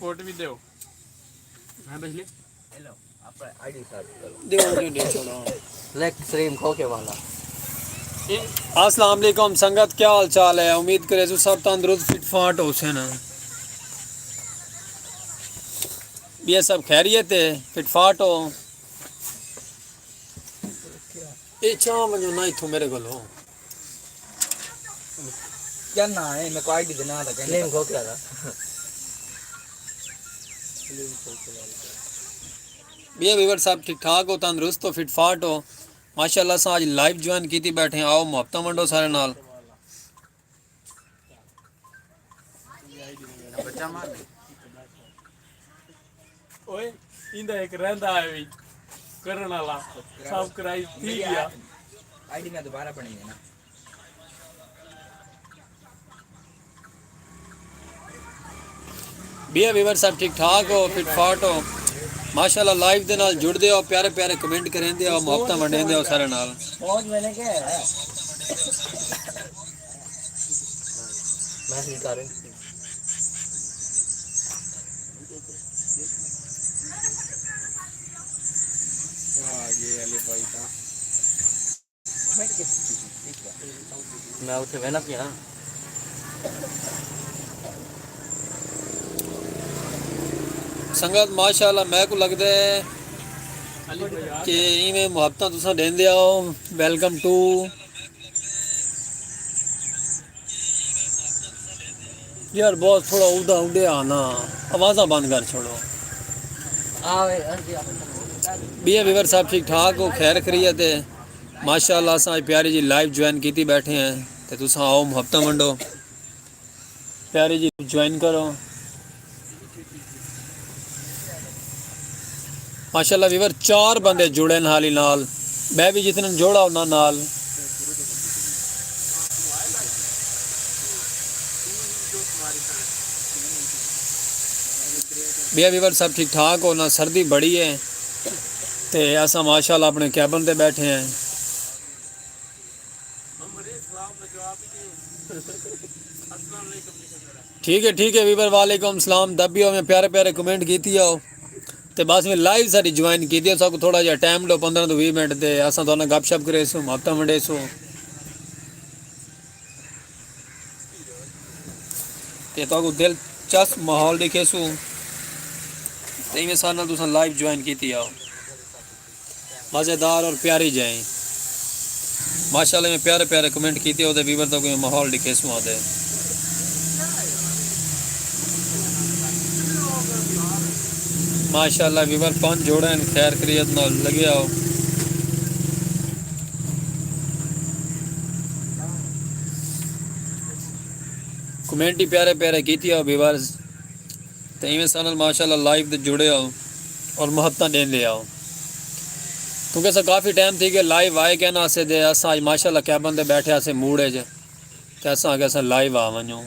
Coat भी दो। हाँ बिजली हेलो आप आईडी कार्ड दे छोड़ो लेग स्ट्रीम खोके वाला। अस्सलाम वालेकुम संगत, क्या हाल चाल है? उम्मीद करे तो सब तंदुरुस्त फिट फाट हो से ना। ये सब खैरियत है, फिट फाट हो। ये चाह मजो ना इथों मेरे को क्या ना है मेरे को आईडी देना था स्ट्रीम खोके वाला। ये व्यूअर सब ठीक ठाक हो, तंदुरुस्त हो, फिट फाट हो माशाल्लाह से। आज लाइव ज्वाइन की थी, बैठे आओ मुहब्बत मंडो सारे नाल। बच्चा मार ओए इंदा एक रहंदा है भी करने वाला सब कराई थी गया। आईडी में दोबारा बनी है ना। बिया व्यूअर सब ठीक ठाक हो, फिट फाट हो माशाल्लाह। लाइव दे नाल जुड़दे हो, प्यारे प्यारे कमेंट करेंदे हो, मुहब्बत मंडेंदे हो सारे नाल। पहुंच मैंने क्या है मैसेज कर आगे वाले भाई का मैं उसे वेना पिया संगत माशाल्लाह मैं को लगदा है अली भाई आ कि इवें मुहब्बत तुसा देंदे हो। वेलकम टू यार बहुत थोड़ा उड़ा उड़े आना, आवाज़ा बंद कर छोड़ो। आवे बिया व्यूअर सब ठीक ठाक हो, खैर खैरियत है माशाल्लाह। असां अज प्यारी जी लाइव ज्वाइन की बैठे हैं, तो तुसा आओ मुहब्बत मंडो, प्यारी जी ज्वाइन करो माशाल्लाह। व्यूअर 4 बंदे जुड़े न हाली नाल, मैं भी जितने जोड़ा उन्हां नाल। बिया व्यूअर सब ठीक ठाक हो ना। सर्दी बड़ी है तो असा माशाल्लाह अपने कैबन पे बैठे हैं। ठीक है व्यूअर, वालेकुम सलाम। दबियो में प्यारे प्यारे कमेंट कीती आओ तो बस मैं लाइव सारी ज्वाइन की थी। सब थोड़ा जहा टाइम लो 15 तो 20 मिनट दे असा तो गपशप करे सो, मुहब्बत मंडे सो। तो दिलचस्प माहौल दिखे सो तो सारे नाल तुसा लाइव ज्वाइन की आओ। मज़ेदार और प्यारी जाए माशाल्लाह। में प्यारे प्यारे कमेंट किए हो तो व्यूअर तो कोई माहौल दिखे सो आते माशाल्लाह। व्यूअर 5 जोड़े हैं, खैर खैरियत नाल लगे आओ। कमेंट ही प्यारे प्यारे की आओ व्यूअर्स तो इवें सारे माशाल्लाह लाइव जुड़े आओ और मुहब्बत देंदे आओ, क्योंकि अस काफ़ी टाइम थी कि लाइव आए क्या ना असे दे अस अज माशाल्लाह कैबन ते बैठे असे मूड च तो अस लाइव आ वञूं।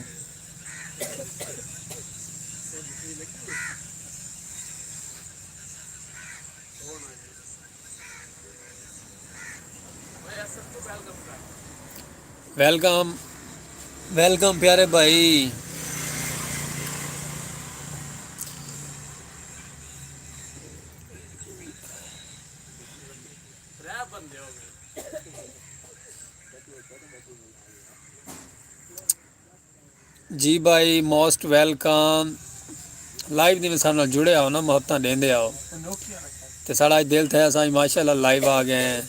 वेलकम वेलकम प्यारे भाई। बंदे हो गए जी भाई मोस्ट वेलकम। लाइव दी सारे नाल जुड़े आओ ना, मुहब्बत देंदे आओ तो साड़ा अज दिल थे अस माशाल्लाह लाइव आ गए हैं।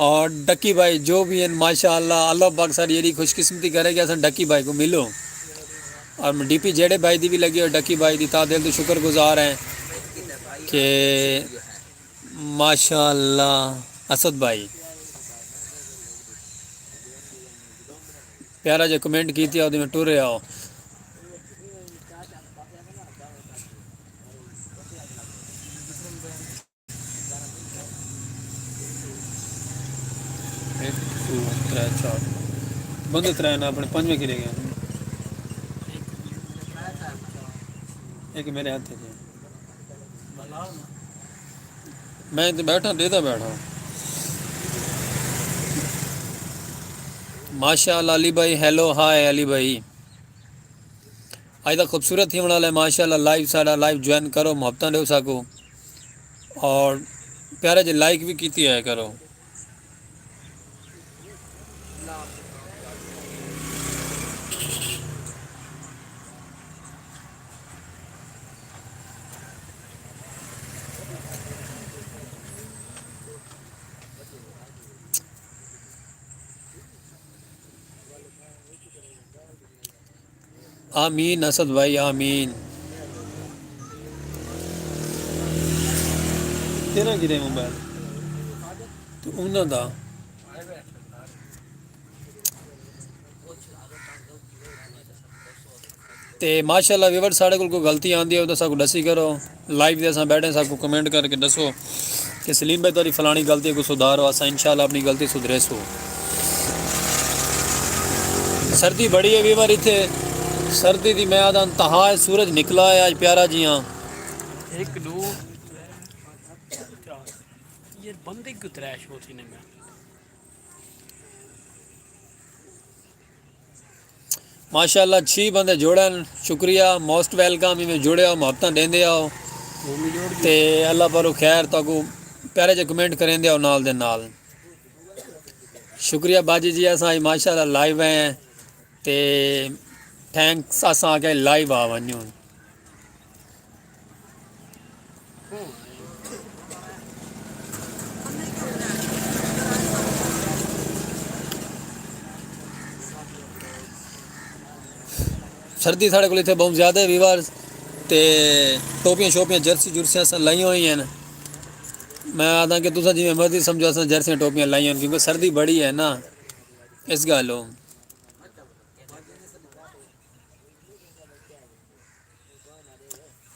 और डक्की भाई जो भी है माशाल्लाह, अल्लाह पाक सारी यही खुशकिस्मती करे कि अस डक्की भाई को मिलो। और डीपी जेड़े भाई दी भी लगी और डक्की भाई दी ता दिल तो शुक्रगुजार हैं कि माशाल्लाह। असद भाई प्यारा जो कमेंट की थी में टुरे आओ। एक दो त्रै चार बंदे त्रै ना अपने पंजवें गिरे गए, एक मेरे हाथ थे। मैं तो बैठा देता बैठा माशाल्लाह। अली भाई हेलो हाय अली भाई। अज तक खूबसूरत थी वाला है माशाल्लाह। लाइव साड़ा लाइव ज्वाइन करो, मुहब्बत दो सको और प्यारे जे लाइक भी की है करो। आमीन असद भाई आमीन। तेरा गिरे मोबाइल तो उन्होंने दा ते माशाल्लाह व्यूअर साढ़े को गलती आती है तो सबको दसी करो। लाइव दे असां बैठे सबको कमेंट करके दसो कि सलीम भाई तेरी फलानी गलती को सुधारो, असां इंशाल्लाह अपनी गलती सुधरे सो। सर्दी बड़ी है व्यूअर, इतने सर्दी दी मैं आदा इंतहा है, सूरज निकला है आज प्यारा जियां। एक दो ये बंदे क्यों त्रैश होती ने में माशाल्लाह 6 बंदे जोड़न, शुक्रिया, मोस्ट वेलकम। इवें जुड़े आओ, मुहब्बत देंदे आओ ते अल्लाह पर खैर ताकू प्यारे जे कमेंट करेंदे आओ नाल दे नाल। शुक्रिया बाजी जी, असां माशाल्लाह लाइव हैं ते थैंक्स असां के लाइव आ वञूं। सर्दी साढ़े को इतने बहुत ज़्यादा है व्यूअर्स ते टोपियां शोपियां जर्सी जुर्सियां असां लाई हुई हैं। मैं आदा कि तुम जिमें मर्जी समझो असां जर्सियां टोपियां लाई हैं क्योंकि सर्दी बड़ी है ना, इस गल हो।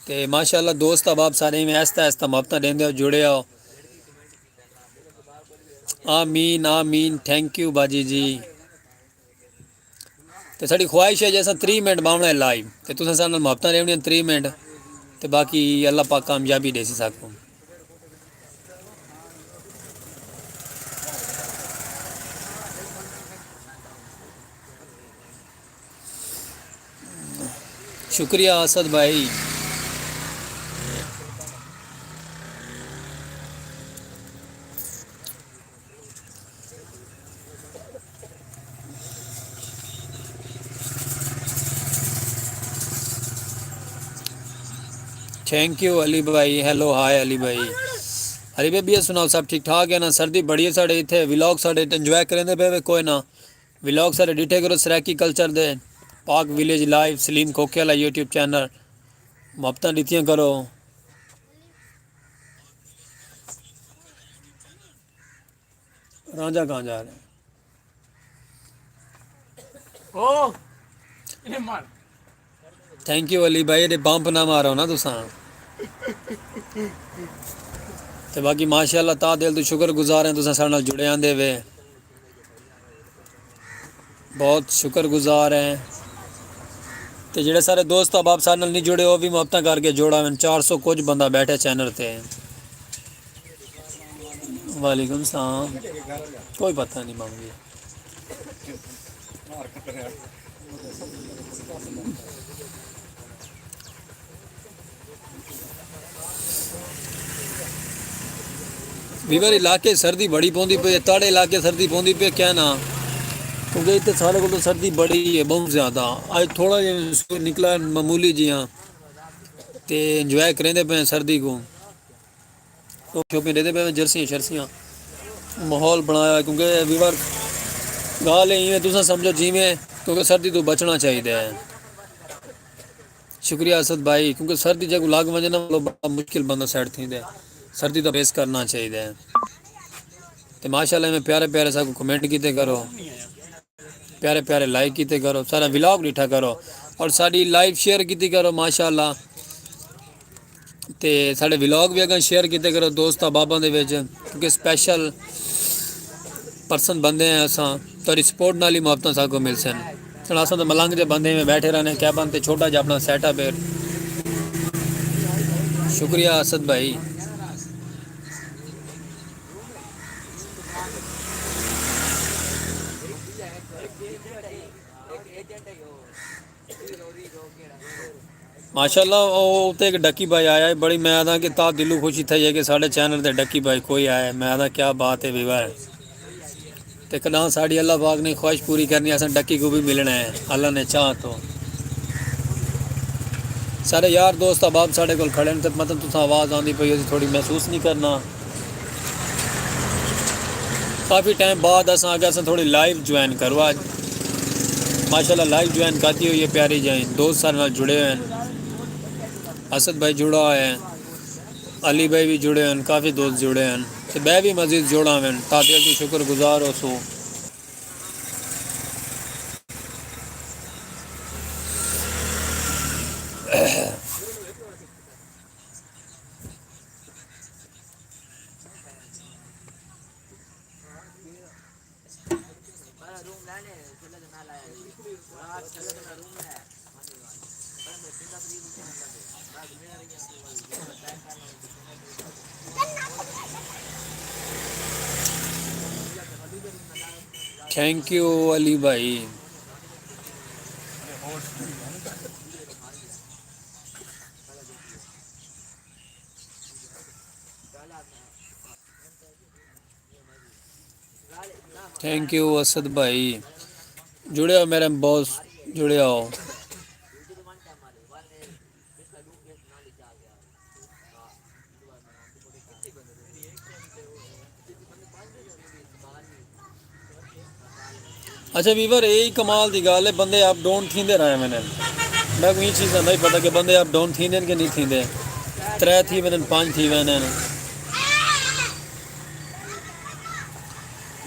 ते माशाल्लाह दोस्त अब आप सारे में ऐसा ऐसा मुहब्बत देंदे हो, जुड़े आओ। आमीन आमीन, थैंक यू बाजी जी। तो साड़ी ख्वाहिश है जैसा 3 मिनट बावना है लाइव तो तुसें सारे नाल मुहब्बत रहनियां 3 मिनट तो बाकी अल्लाह पाक कामयाबी दे सको। शुक्रिया असद भाई। थैंक यू अली भाई, हेलो हाय अली भाई। अली भाई भी सुनाओ सब ठीक ठाक है ना? सर्दी बड़ी है साढ़े इतने, विलॉग साढ़े इंजॉय करेंदे पे कोई ना, विलॉग साढ़े डिठे करो सराकी कल्चर दे, पाक विलेज लाइव सलीम खोखे वाला यूट्यूब चैनल, मुहब्बत दित्तियां करो। रांझा कहाँ जा रहे हैं? ओ इन्हें मार। थैंक यू अली भाई, ये बंप ना मारो ना तुसा। ते बाकी माशाल्लाह ता दिल तो शुक्र गुजार हैं तुसा सारे नाल जुड़े आंदे वे, बहुत शुक्र गुजार हैं। ते जेड़े सारे दोस्त अब आप सारे नाल नहीं जुड़े वो भी मुहब्बत करके जोड़ा। 400 कुछ बंदा बैठे चैनल ते। वालेकुम सलाम, कोई पता नहीं मांगी। वीवर इलाके सर्दी बड़ी पौंदी पे, ताड़े इलाके सर्दी पौंदी पे क्या ना, क्योंकि इतने सारे को तो सर्दी बड़ी है बहुत ज़्यादा। आज थोड़ा जिहा निकला मामूली जिहा ते इंजॉय करेंदे पे सर्दी को, तो शोपिंग देते पे जर्सियाँ शर्सियाँ माहौल बनाया। क्योंकि वीवर गाल इवें तुम समझो जिमें, क्योंकि सर्दी तो बचना चाहिए। शुक्रिया असद भाई, क्योंकि सर्दी जब लग वजे ना बड़ा मुश्किल बंदा सेट थी दे, सर्दी तो फेस करना चाहिए। तो माशाल्लाह में प्यारे प्यारे सब कमेंट किते करो, प्यारे प्यारे लाइक किते करो, सारा व्लॉग डिठा करो और साड़ी लाइव शेयर किती करो माशाल्लाह। ते साढ़े व्लॉग भी अगर शेयर किते करो दोस्त बाबा दे विच, क्योंकि स्पैशल परसन बंदे हैं असां, तो सपोर्ट नाल ही मुहब्बत साको मिल सन। चलो असां तो मलंग जे बंदे में बैठे रहने क्या बनते, छोटा जा अपना सेटअप है। शुक्रिया असद भाई। माशाल्लाह ਉਹ ਤੇ ਇੱਕ ਡੱਕੀ ਭਾਈ ਆਇਆ ਹੈ ਬੜੀ ਮੈਂ ਆਦਾ ਕਿ ਤਾਂ ਦਿਲੋਂ ਖੁਸ਼ੀ થઈ ਹੈ ਕਿ ਸਾਡੇ ਚੈਨਲ ਤੇ ਡੱਕੀ ਭਾਈ ਕੋਈ ਆਇਆ ਹੈ ਮੈਂ ਆਦਾ ਕੀ ਬਾਤ ਹੈ ਵੀਰ ਤੇ ਕਦਾਂ ਸਾਡੀ ਅੱਲਾਹ ਪਾਕ ਨੇ ਖੁਆਇਸ਼ ਪੂਰੀ ਕਰਨੀ ਅਸਾਂ ਡੱਕੀ को भी मिलना है अल्लाह ने चाह तो सारे यार दोस्त अहबाब साढ़े कोल खड़े ने ते मतलब तुस आवाज़ आंदी पई ओदी थोड़ी महसूस नहीं करना काफ़ी टाइम बाद असां आगे असां थोड़ी लाइव ज्वाइन करो आज माशाल्लाह लाइव ज्वाइन करती हुई है प्यारी जाइन दोस्त सारे नाल जुड़े हुए हैं असद भाई जुड़ा है अली भाई भी जुड़े हैं काफ़ी दोस्त जुड़े हैं तो मैं भी मज़ीद जुड़ा हुआ तादिल की शुक्रगुजार हो सो थैंक यू अली भाई थैंक यू असद भाई जुड़े हो मेरे बॉस जुड़े हो अच्छा वीवर यही कमाल की गल है बंदे अप डाउन थींदे रहे मैंने मैं कोई चीज़ का नहीं पता कि बंदे अप डाउन थींदे कि नहीं थींदे 3 थी वैन 5 थी वैन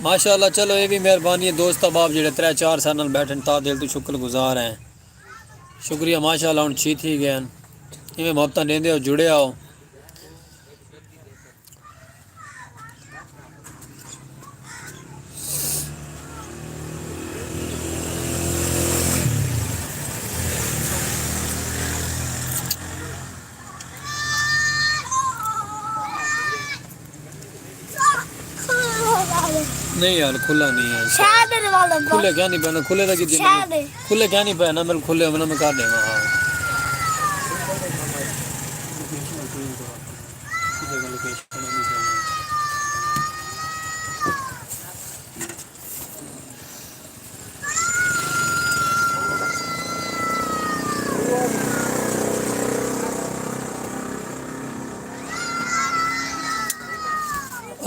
माशाल्लाह चलो ये भी मेहरबानी है दोस्त अहबाब जेडे 3-4 साल बैठे ता दिल तो शुक्रगुजार हैं शुक्रिया माशाल्लाह हम छी थी गए इवें मोहब्बत देंदे हो जुड़े आओ नहीं यार खुला नहीं है खुले क्या नहीं पहना खुले की खुले क्या नहीं पहना मेरे खुले मैंने मैं कर देगा हाँ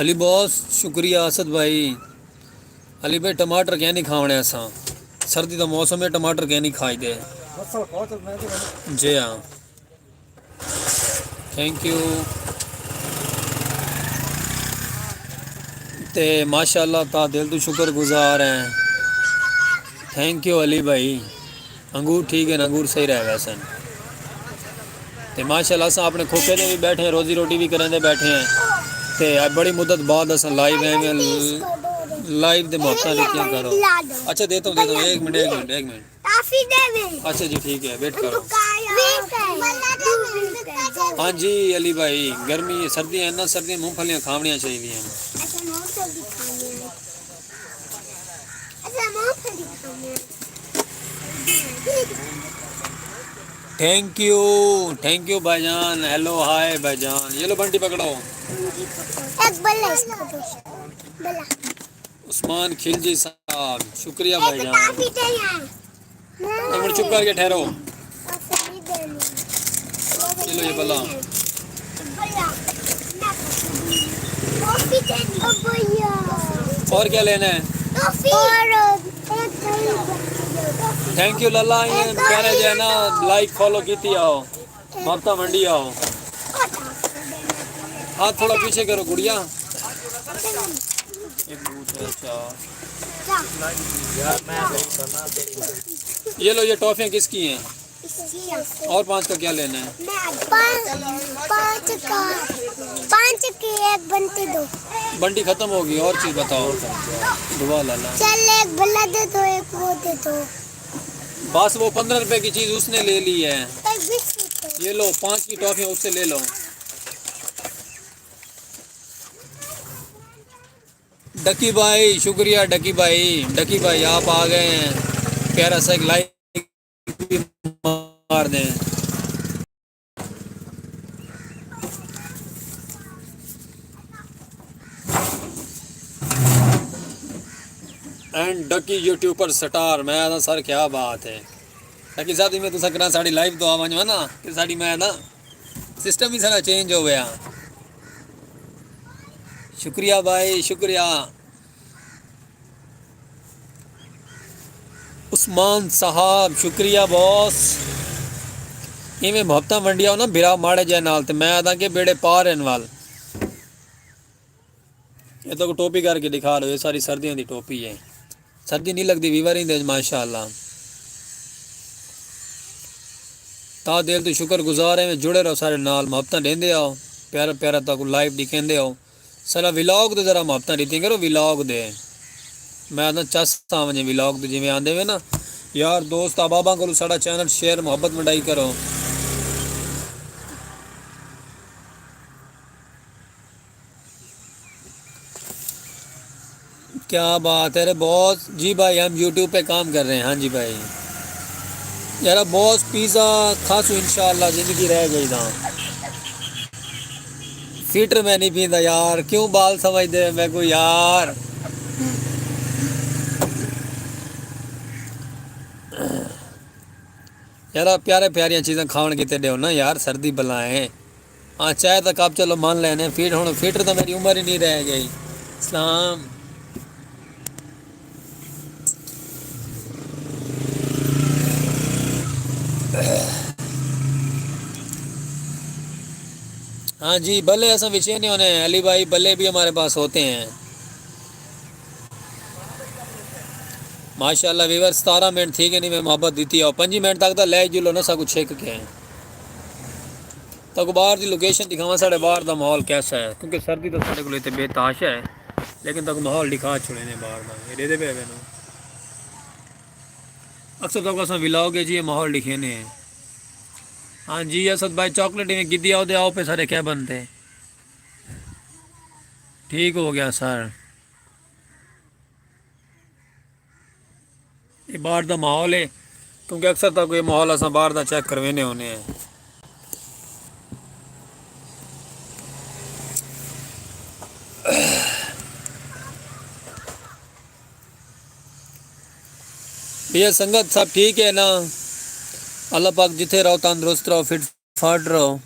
अली बॉस शुक्रिया असद भाई अली भाई टमाटर क्या नहीं खावने असा सर्दी का मौसम है टमाटर क्या नहीं खाई दे जी हाँ थैंक यू ते माशाल्लाह ता दिल तो शुक्रगुजार हैं थैंक यू अली भाई अंगूर ठीक है अंगूर सही रहेगा सन ते माशाल्लाह असा अपने खोखे से भी बैठे हैं रोजी रोटी भी करें बैठे हैं ते बड़ी मुद्दत बाद अस लाइव है लाइव दे मौका क्या करो अच्छा देता हूँ 1 मिनट अच्छा जी ठीक है वेट करो हाँ जी अली भाई गर्मी सर्दी है ना सर्दी मूंगफलियाँ खावनियाँ चाहिए थैंक यू भाईजान हेलो हाय भाईजान ये लो बंटी पकड़ो उस्मान खिलजी साहब शुक्रिया भाईजान एक मिनट चुप करके ठहरो चलो ये बल्ला और क्या लेना है थैंक यू लल्ला कहने जो है ना लाइक फॉलो की आओ ममता मंडी आओ हाथ थोड़ा पीछे करो गुड़िया ये लो ये टॉफियाँ किसकी हैं और 5 का क्या लेना है 5 की एक बंटी दो बंटी खत्म होगी और चीज बताओ दुआ लाला चल एक बल्ला दे दो एक वो दे दो बस वो 15 रुपए की चीज उसने ले ली है ये लो 5 की टॉफियाँ उससे ले लो डकी भाई शुक्रिया डकी भाई आप आ गए हैं प्यारा सा एक लाइक भी मार दें एंड डकी यूट्यूबर स्टार मैं आदा सर क्या बात है डकी साहब में तुसा करा साड़ी लाइव दुआ वंजवा ना कि साड़ी मैं ना सिस्टम ही सारा चेंज हो गया शुक्रिया भाई शुक्रिया उस्मान साहब शुक्रिया बॉस इवें मुहब्बत वंडिया हो ना बिरा माड़े जाए नाल ते मैं आदा के बेड़े पार इन वाल ये तो टोपी करके दिखा लो ये सारी सर्दियों की टोपी है सर्दी नहीं लगती वीवर ही माशाअल्लाह ता दिल तो शुक्र गुजार है जुड़े रहो सारे नाल मुहब्बत देंदे आओ प्यारा प्यारा तक लाइव दिखेंदे आओ सारा विलॉग तो जरा मुहब्बत दी करो विलॉग दे मैं ना चस्ता वजे विलॉग तो जिवें आंदे वे ना यार दोस्त अबाबा को साड़ा चैनल शेयर मुहब्बत मंडाई करो क्या बात है रे बॉस जी भाई हम यूट्यूब पे काम कर रहे हैं हाँ जी भाई यार बॉस पिज़्ज़ा खासू इंशाल्लाह ज़िंदगी रह गई था फिटर मैं नहीं पीता यार क्यों बाल समझते मैं को यार यार प्यारे प्यारियां चीज़ें खावन कितने दो ना यार सर्दी बलाएं हाँ चाय तक आप चलो मान लेने फिट हूँ फिटर तो मेरी उम्र ही नहीं रह गई इस्लाम हाँ जी भले ऐसा विषय नहीं होने अली भाई भले भी हमारे पास होते हैं माशाल्लाह वीवर 17 मिनट थी कि नहीं मैं मोहब्बत दी थी और 5 मिनट तक तो ले जुलो ना सब कुछ छेक के तक बाहर की लोकेशन दिखावा साढ़े बाहर का माहौल कैसा है क्योंकि सर्दी तो साढ़े को बेताशा है लेकिन तक माहौल दिखा छुड़े ने बाहर का ये दे पे अक्सर तक अस विलाओगे जी ये माहौल लिखे ने हाँ जी असद भाई चॉकलेट में गिद्दी आओ दे आओ पे सारे क्या बनते ठीक हो गया सर ये बाहर का माहौल है क्योंकि अक्सर तक ये माहौल अस बाहर का चेक करवेने होने हैं ये संगत सब ठीक है ना अल्लाह पाक जिथे रहो तंदुरुस्त रहो फिट फाट रहो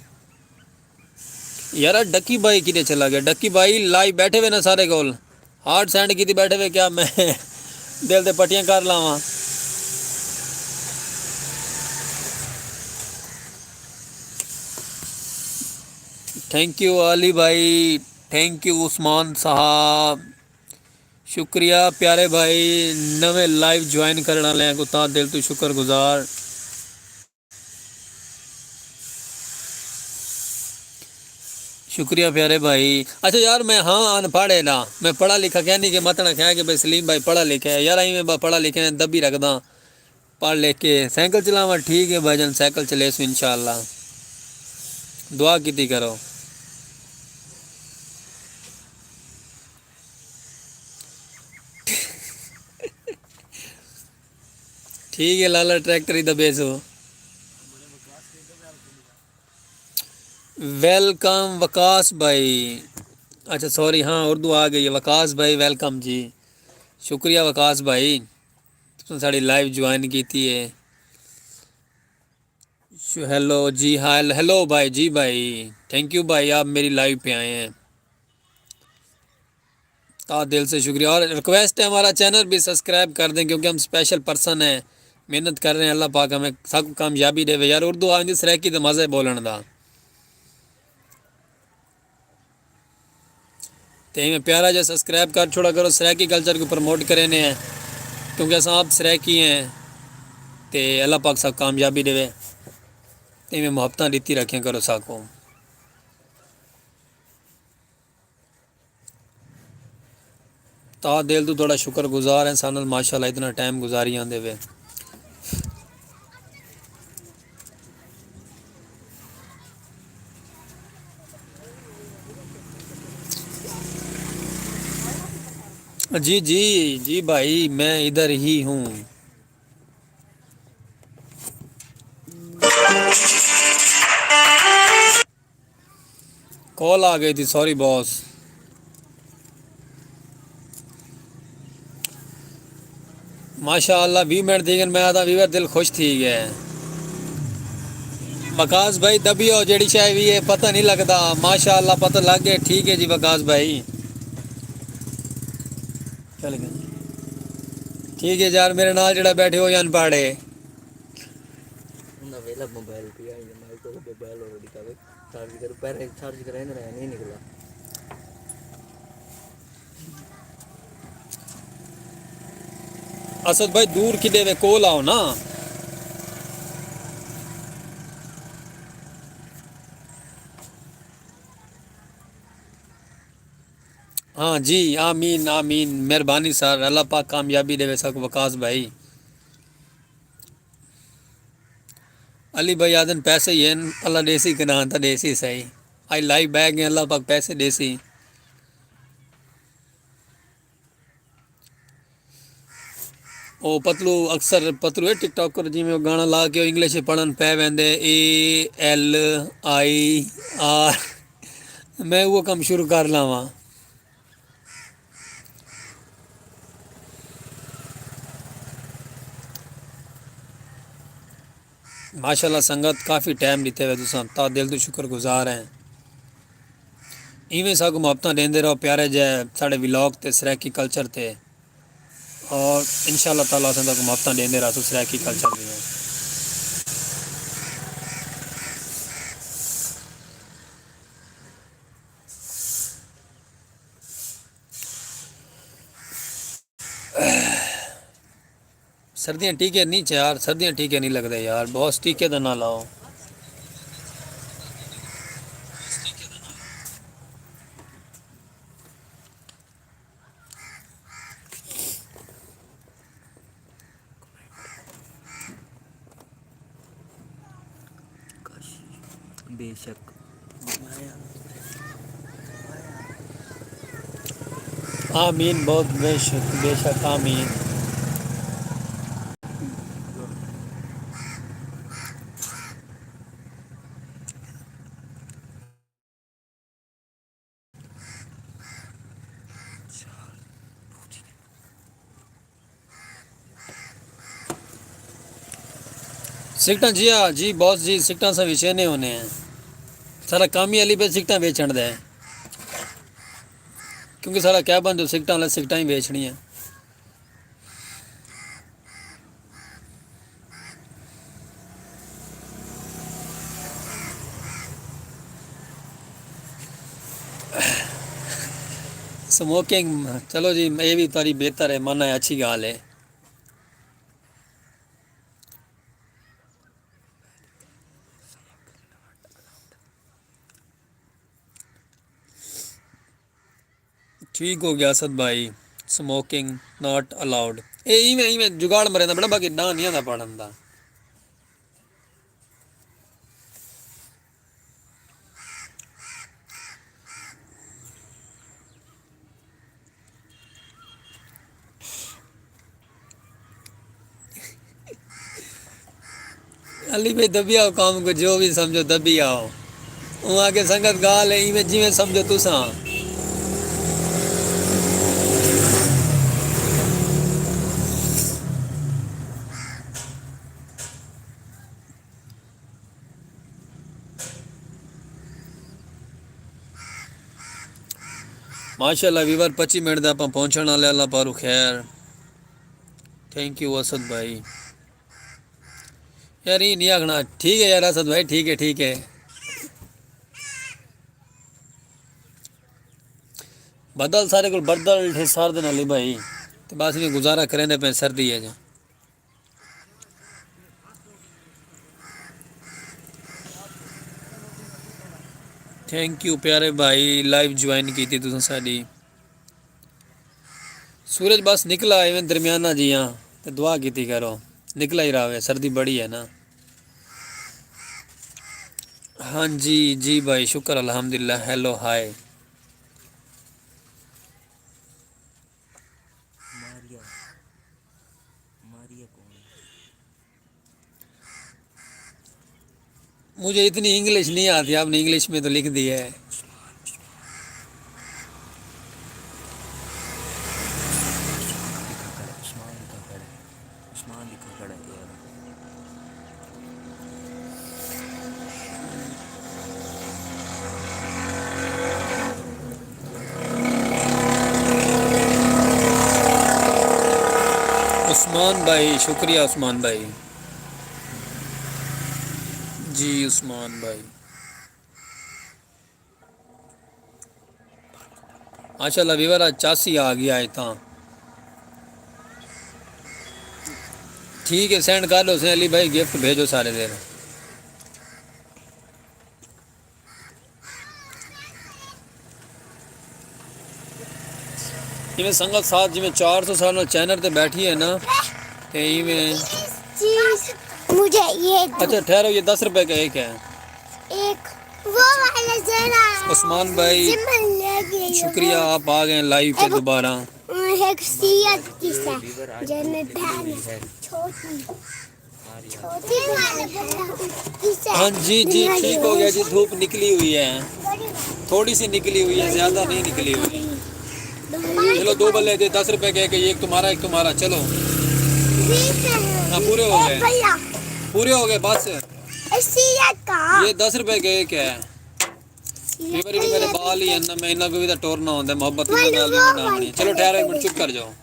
यार डक्की भाई किधे चला गया डक्की भाई लाइव बैठे हुए ना सारे गोल हार्ट सैंड की बैठे हुए क्या मैं दिल ते पट्टियां कर लावा थैंक यू अली भाई थैंक यू उस्मान साहब शुक्रिया प्यारे भाई नवे लाइव ज्वाइन करने वाले को ता दिल तो शुक्र गुजार शुक्रिया प्यारे भाई अच्छा यार मैं हाँ अनपढ़ है ना मैं पढ़ा लिखा क्या नहीं कि मत ना क्या कि भाई सलीम भाई पढ़ा लिखा है यार आई मैं पढ़ा लिखा है दबी रखदा पढ़ लिख के साइकिल चलावा ठीक है भाईजान साइकिल चले सो इंशाल्लाह दुआ की करो ठीक है लाला ट्रैक्टर ही दबेसो वेलकम वकास भाई अच्छा सॉरी हाँ उर्दू आ गई है वकास भाई वेलकम जी शुक्रिया वकास भाई तुमने साड़ी लाइव ज्वाइन की थी है हेलो जी हाँ हेलो भाई जी भाई थैंक यू भाई आप मेरी लाइव पे आए हैं ता दिल से शुक्रिया और रिक्वेस्ट है हमारा चैनल भी सब्सक्राइब कर दें क्योंकि हम स्पेशल पर्सन हैं मेहनत कर रहे हैं अल्लाह पाक हमें सब कामयाबी दे यार उर्दू आंदी सराकी तो मज़े बोलन दा ते में प्यारा जो सब्सक्राइब कर छोड़ा करो सराकी कल्चर को प्रमोट करें हैं क्योंकि अस आप सराकी हैं तो अल्लाह पाक सब कामयाबी दे ते में मुहब्बत रीति रखें करो साको ता दिल तो थोड़ा शुक्र गुजार है सानल माशाल्लाह इतना टाइम गुजारी आंदे वे जी जी जी भाई मैं इधर ही हूँ कॉल आ गई थी सॉरी बॉस माशाअल्लाह 20 मिनट थी गए मैं आता वीवर दिल खुश थी गया वकास भाई दबी हो जड़ी शाय भी है पता नहीं लगता माशाअल्लाह पता लग गया ठीक है जी वकास भाई चल गए ठीक है यार मेरे नाल जड़ा बैठे हो जान पाड़े ना वेला मोबाइल पे आई मैं तो मोबाइल और दिखावे चार्ज कर पहले चार्ज कराए ना नहीं निकला असद भाई दूर किडे वे कोल आओ ना हाँ जी आमीन आमीन मेहरबानी सर अल्लाह पाक कामयाबी देवे सक वकास भाई अली भाई आदन पैसे ही हैं अल्लाह देसी के ना था देसी सही आई लाइव बैग हैं अल्लाह पाक पैसे देसी ओ पतलू अक्सर पतलू है टिकटॉक पर जिमें वो गाना ला के इंग्लिश पढ़न पै वेंदे ALIR मैं वो काम शुरू कर लावा माशाल्लाह संगत काफ़ी टाइम दिते हुए तुसां ता दिल तो शुक्रगुजार हैं इवें सागो मुहब्बतां देंदे रहो प्यारे जै साढ़े व्लॉग ते सराकी कल्चर ते और इंशाल्लाह ताला असां तक मुहब्बतां देंदे रहो सराकी कल्चर दियां सर्दियाँ टीके नहीं यार सर्दियाँ टीके नहीं लगते यार बहुत टीके तो ना लाओ बेशक आमीन बहुत बेशक बेशक आमीन सिगटा जी हाँ जी बॉस जी सिगटा से विचेने होने हैं सारा काम ही अली पे सिगटा बेचण दे क्योंकि सारा क्या बंद जो सिगटा वाला सिगटा ही बेचनी है स्मोकिंग चलो जी ये भी तारी बेहतर है माना है अच्छी गाल है ठीक हो गया असद भाई स्मोकिंग नॉट अलाउड ए इवें जुगाड़ मरे बड़ा बाकी ना नहीं आता पढ़न का अली भाई दबी आओ काम को जो भी समझो दबी आओ वहाँ के संगत गाल है इवें जिवें समझो तुसा माशाल्लाह वीवर 25 मिनट दा ਆਪਾਂ ਪਹੁੰਚਣ ਵਾਲੇ ਅੱਲਾਹ ਪਾਰੂ ਖੈਰ थैंक यू असद भाई यार ये नहीं आखना ठीक है यार असद भाई ठीक है बदल सारे को बदल थे सार दिन अली भाई तो बस में गुजारा करें पे सर्दी है जो थैंक यू प्यारे भाई लाइव ज्वाइन की थी तुसें साड़ी सूरज बस निकला इवें दरमियाना जी हाँ तो दुआ की करो निकला ही रहा है सर्दी बड़ी है ना हाँ जी जी भाई शुक्र अल्हम्दुलिल्लाह हेलो हाय मारिया मारिया कौन है मुझे इतनी इंग्लिश नहीं आती आपने इंग्लिश में तो लिख दी है उस्मान भाई, शुक्रिया उस्मान भाई जी। उस्मान भाई माशाल्लाह वीवर आज 84 आ गया है ता ठीक है, सेंड कर लो हुसैन अली भाई, गिफ्ट भेजो सारे देर। इवें संगत साथ जिमें 400 साल चैनल ते बैठी है ना, ते इवें चीज मुझे ये दो। अच्छा ठहरो, ये 10 रुपए का एक है। एक वो वाला जरा उस्मान भाई सिमल लगे शुक्रिया, आप आ गए लाइव पे दोबारा। एक सिया की सा जने बहन छोटी छोटी बहन हाँ जी जी, ठीक हो गया जी। धूप निकली हुई है, थोड़ी सी निकली हुई है, ज्यादा नहीं निकली हुई। चलो 2 बल्ले दे, 10 रुपए के, एक तुम्हारा एक तुम्हारा। चलो हाँ, पूरे हो गए, पूरे हो गए बस। ये 10 रुपए के एक है। मेरे बाल ही है ना, मैं इन्ना को भी तो टोरना होता है, मोहब्बत में नाल भी मनानी। चलो ठहरो एक मिनट, चुप कर जाओ।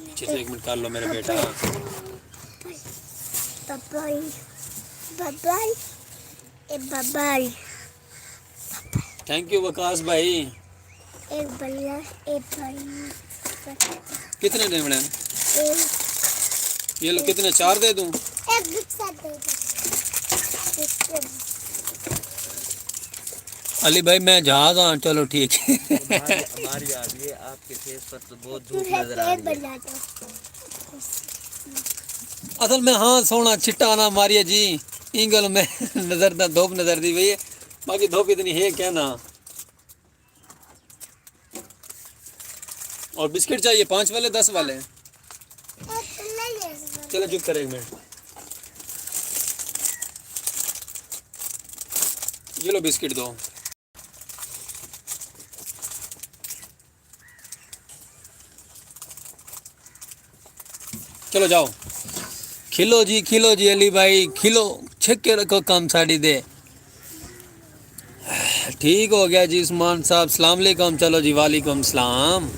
अच्छे से 1 मिनट कर लो मेरे बेटा। बबाई बबाई ए बबाई थैंक यू वकास भाई। एक बल्ला एक भाई कितने देने हैं? एक ये लो, कितने? 4 दे दूं? एक बिस्सा दे दो। अली भाई मैं जहाज हाँ, चलो ठीक है। हमारी आ रही है, आपके फेस पर तो बहुत धूप नजर आ रही है। असल में हाँ सोना चिट्टा ना मारिए जी, इंगल में नजर दा धूप नजर दी भई, बाकी धूप इतनी है क्या ना। और बिस्किट चाहिए 5 वाले 10 वाले? चलो चुप कर 1 मिनट। ये लो बिस्किट दो। चलो जाओ, खिलो जी अली भाई खिलो, छक्के रखो काम साड़ी दे। ठीक हो गया जी उस्मान साहब, सलाम अलैकुम। चलो जी, वालेकुम सलाम।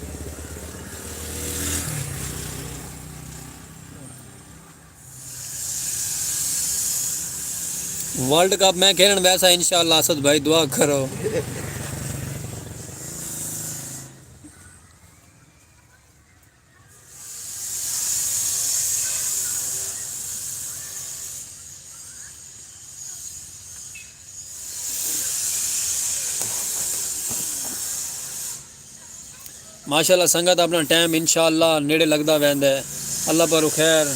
वर्ल्ड कप मैं खेलन वैसा इंशाल्लाह, असद भाई दुआ करो। माशाल्लाह संगत अपना टाइम इंशाल्लाह नेड़े लगता वैंदा है, अल्लाह पर खैर।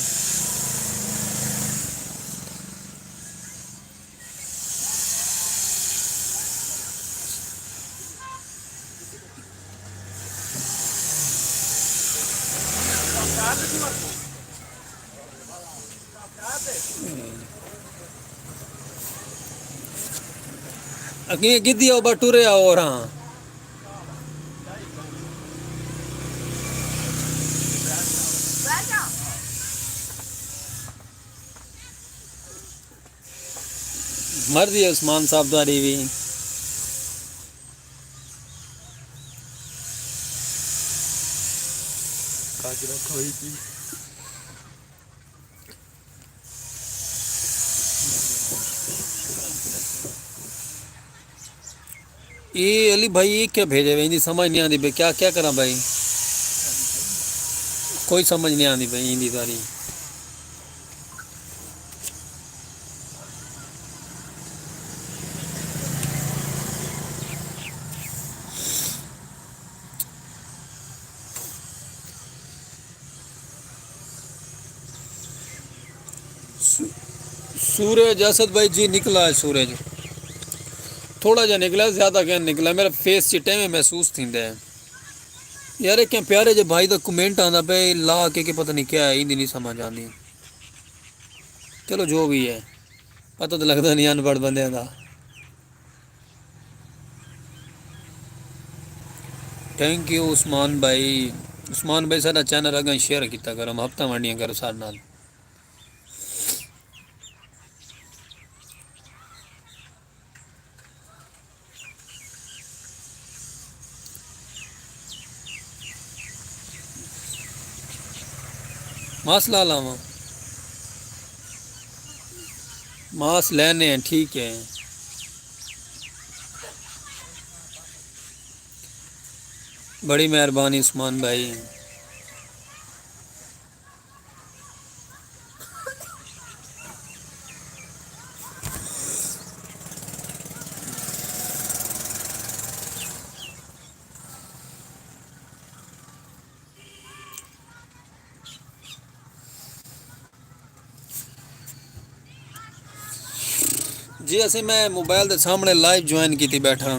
अगे गिद्दी आओ बटूरे आओ और हाँ मर्जी है उस्मान साहब द्वारी भी। ये अली भाई ये क्या भेजे भाई, समझ नहीं आती भाई, क्या क्या करा भाई, कोई समझ नहीं आती भाई हिंदी द्वारी। सूरज असद भाई जी निकला है, सूरज थोड़ा जा निकला, ज़्यादा क्या निकला, मेरा फेस चिट्टे में महसूस थींदा है यार। क्या प्यारे जो भाई का कमेंट आंदा पे ला के पता नहीं क्या है, हिंदी नहीं समझ आती। चलो जो भी है, पता तो लगता नहीं अनपढ़ बंदे का। थैंक यू उस्मान भाई। उस्मान भाई सारा चैनल अगर शेयर किया करो, हफ्ता वंडियां करो सारे नाल। मांस ला लावा, मांस लेने हैं, ठीक है। बड़ी मेहरबानी उस्मान भाई। जी असी मैं मोबाइल के सामने लाइव ज्वाइन की थी बैठा।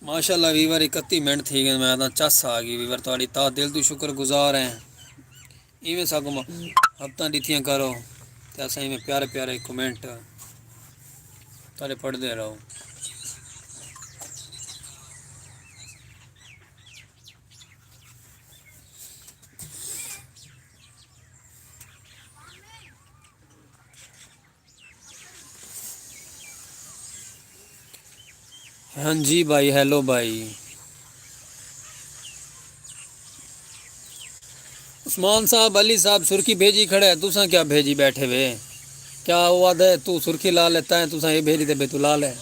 माशाल्लाह वीवर 31 मिनट थी गए, मैं चस आ गई वीवर, थोड़ी ता दिल तो शुक्रगुजार हैं। इवें सगों हफ्ता दिथियाँ करो तो असा इवें प्यारे प्यारे कमेंट तारे पढ़ते रहो। हाँ जी भाई, हेलो भाई। उस्मान साहब, अली साहब सुर्खी भेजी खड़े है, तुसा क्या भेजी बैठे वे? क्या हुआ दे तू सुर्खी ला लेता है, तुसा ये भेजी दे तू ला ले।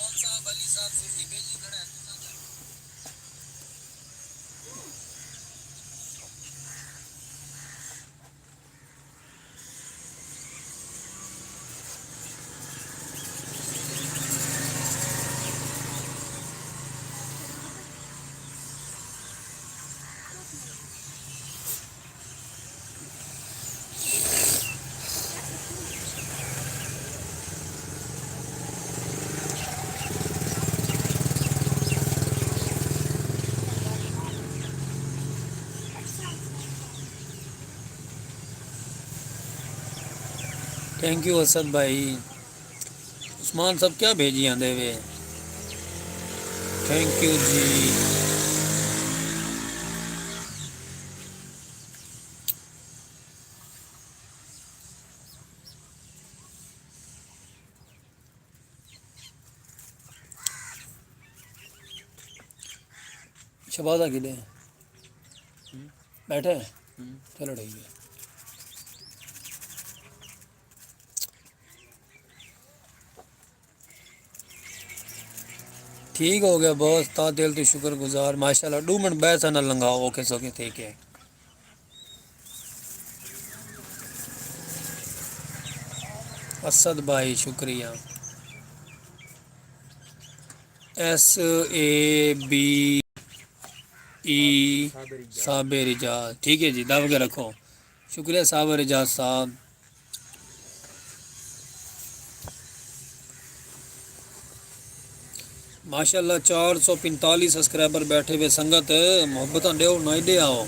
थैंक यू असद भाई। उस्मान सब क्या भेजी आंदे वे, थैंक यू जी। शबादा किधे बैठे हैं? चलो ठीक है। ठीक हो गया बॉस, ता दिल तो शुक्रगुजार माशाल्लाह। 2 मिनट बैसा ना लंगाओ, ओके सोके ठीक है। असद भाई शुक्रिया। SABE साबिर इजाज, ठीक है जी, दब के रखो। शुक्रिया साबिर इजाज साहब। माशाल्लाह 445 सब्सक्राइबर बैठे हुए संगत, मोहब्बत दो नहीं दे आओ।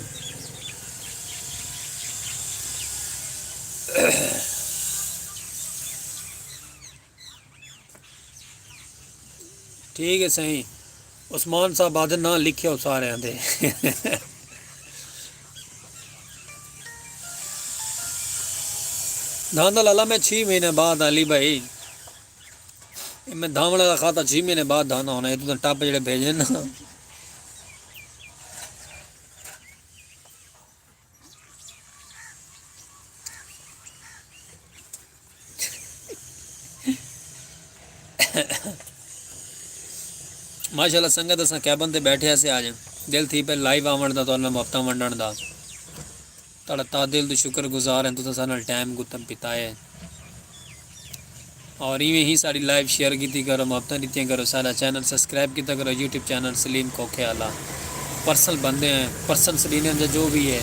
ठीक है सही। उस्मान साहब आदर ना लिखे हो सारे दे। धांधा लाला मैं 6 महीने बाद अली भाई, मैं धावने का खाता 6 महीने बाद धाना होना है। तू टप जेड़े भेजे ना, माशाल्लाह संगत असा कैबन ते बैठे से आज दिल थी पे लाइव आवन दा, तो मुफ्ता वंडन दा ताड़ा ता दिल तो शुक्रगुजार हैं। तुसा सारे टाइम गुत्तम पिताए और इवें ही सारी लाइव शेयर की करो, मुफ्ता दी करो। सारा चैनल सब्सक्राइब किया करो, यूट्यूब चैनल सलीम कोखे आला। पर्सनल बंदे हैं, पर्सन सलीम जो भी है,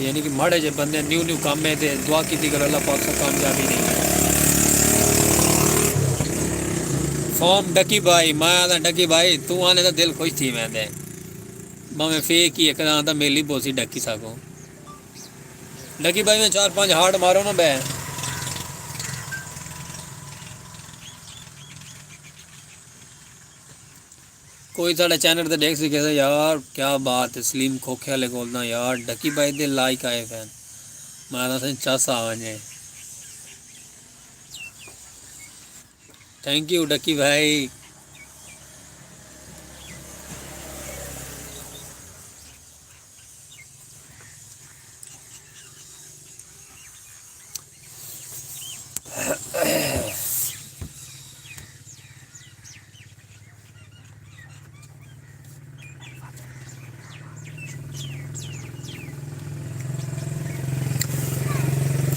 यानी कि माड़े जे बंदे न्यू न्यू काम है, तो दुआ की करो अल्लाह पाक से कामयाबी नहीं। फॉर्म डकी भाई, मैं आदा डकी भाई तू आने का दिल खुश थी मैं दे मैं फेक ही एक आदा मेली बोसी डकी सको। डकी भाई मैं 4-5 हार्ड मारो ना बे। कोई साढ़े चैनल ते देख सके यार क्या बात है, सलीम खोखे वाले बोलना यार डकी भाई दे लाइक आए फैन। मारा साईं चस आ वञे। थैंक यू डकी भाई।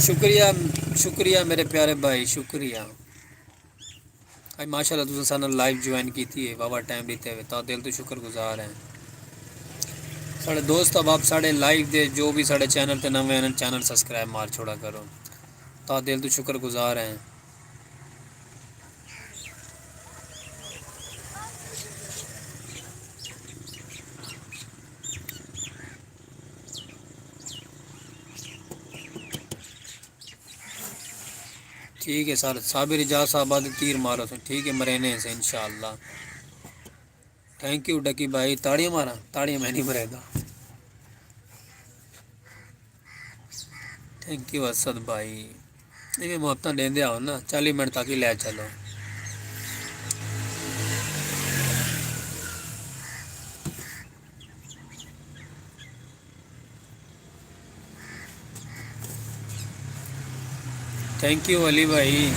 शुक्रिया शुक्रिया मेरे प्यारे भाई, शुक्रिया। आज माशाल्लाह तुसें सानू लाइव ज्वाइन की है, वावा टाइम दिते हुए तो दिल तो शुक्रगुजार हैं। साढ़े दोस्त अब आप साढ़े लाइव दे जो भी साढ़े चैनल ते नवे हैं चैनल सब्सक्राइब मार छोड़ा करो, तो दिल तो शुक्रगुजार हैं। ठीक है सर, साबिर इजाज साहब आदि तीर मारो से ठीक है, मरेने से इंशाअल्लाह। थैंक यू डकी भाई। ताड़ियाँ मारा, ताड़ियाँ मैं नहीं मरेगा। थैंक यू असद भाई। इवें मुहब्बत देंदे आओ ना, 40 मिनट तक ही ले चलो। थैंक यू अली भाई।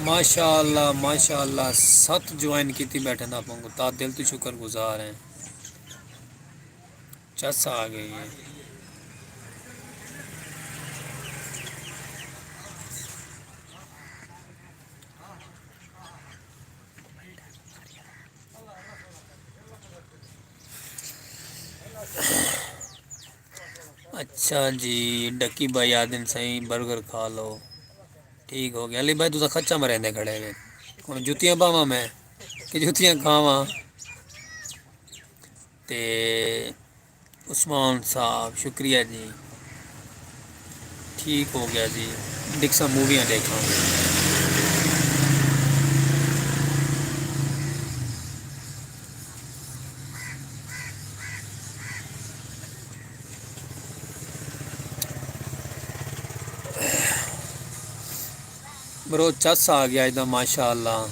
माशाअल्लाह माशाअल्लाह, 7 ज्वाइन की बैठे ना पाऊंगा, ता दिल तो शुक्रगुजार हैं। चस आ गई है। अच्छा जी डकी भाई आदिन सही बर्गर खा लो, ठीक हो गया। अली भाई तुसा खच्चा में रहंदे खड़े वे, हुण जुतियां पावां मैं कि जुतियां खावां? ते उस्मान साहब शुक्रिया जी, ठीक हो गया जी। दिक्सा मूवियाँ देखा। ब्रो चस आ गया एकदम माशाअल्लाह।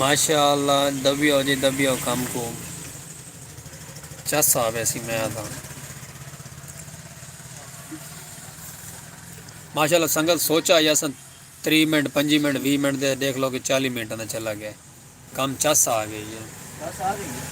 माशाअल्लाह दबियो जी दबियो कम को चस आ वैसी मैं था। माशाअल्लाह संगत सोचा या 3 मिनट 5 मिनट 20 मिनट दे देख लो कि 40 मिनट में चला गया, कम चस आ गई है। बस आ गई है।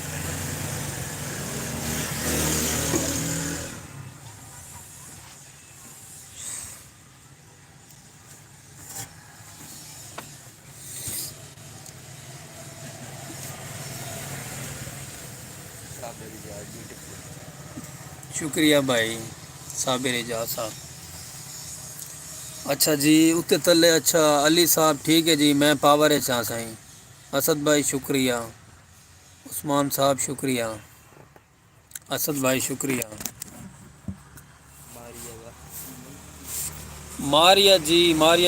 शुक्रिया भाई साबिर एजाज साहब। अच्छा जी उत्ते तले, अच्छा अली साहब ठीक है जी, मैं पावर है चाह साईं। असद भाई शुक्रिया, उस्मान साहब शुक्रिया, असद भाई शुक्रिया। मारिया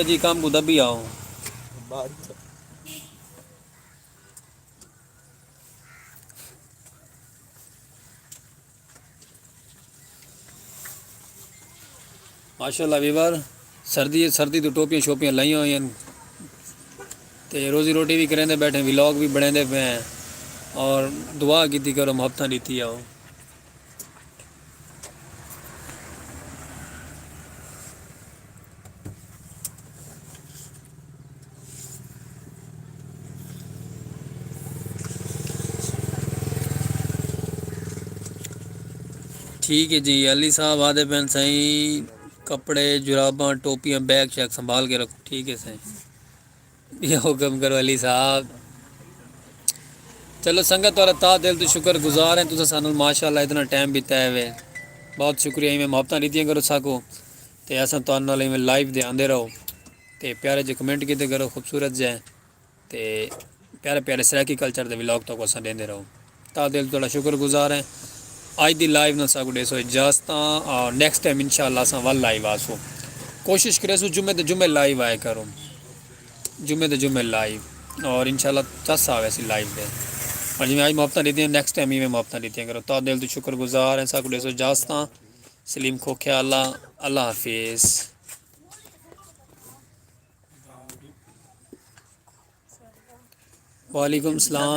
जी काम को दबी आओ। माशाल्लाह वीवर सर्दी तो टोपियां शोपियां लाइया हुई हैं, तो रोज़ी रोटी भी करेंदे बैठे, व्लॉग भी बनेंदे पे हैं, और दुआ की करो मुहब्बत दीती आओ। ठीक है जी। अली साहब आदे पेन सही कपड़े जुराबां टोपियां बैग शैग संभाल के रखो ठीक है सही ये हुक्म करो अली साहब चलो संगत वाला ता दिल तो शुक्र गुजार हैं तुसा सानू माशाअल्लाह इतना टाइम बिताया हुए बहुत शुक्रिया इवें मोहब्बतां रीतियां करो साको ते असां तुहाडे नाल इवें लाइव दे आंदे रहो ते प्यारे जे कमेंट कीते करो खूबसूरत जे ते प्यारे प्यारे सराकी कल्चर दे व्लॉग तो असां देंदे रहो ता दिल तुहाडा शुक्र गुजार हैं आज दी लाइव ना साको डेसो इजाजत और नेक्स्ट टाइम इंशाअल्लाह असां वल लाइव आसो कोशिश करे जुम्मे ते जुम्मे लाइव आए करो जुम्मे ते जुम्मे लाइव और इंशाअल्लाह चस आवे सी लाइव दे और जिवें आज मोहब्बतां दीतियां नेक्स्ट टाइम इवें मोहब्बतां दीतियां करो ता दिल तो शुक्र गुजार हैं साको डेसो इजाजत सलीम खोख्या अल्लाह हाफिज़ वालेकुम सलाम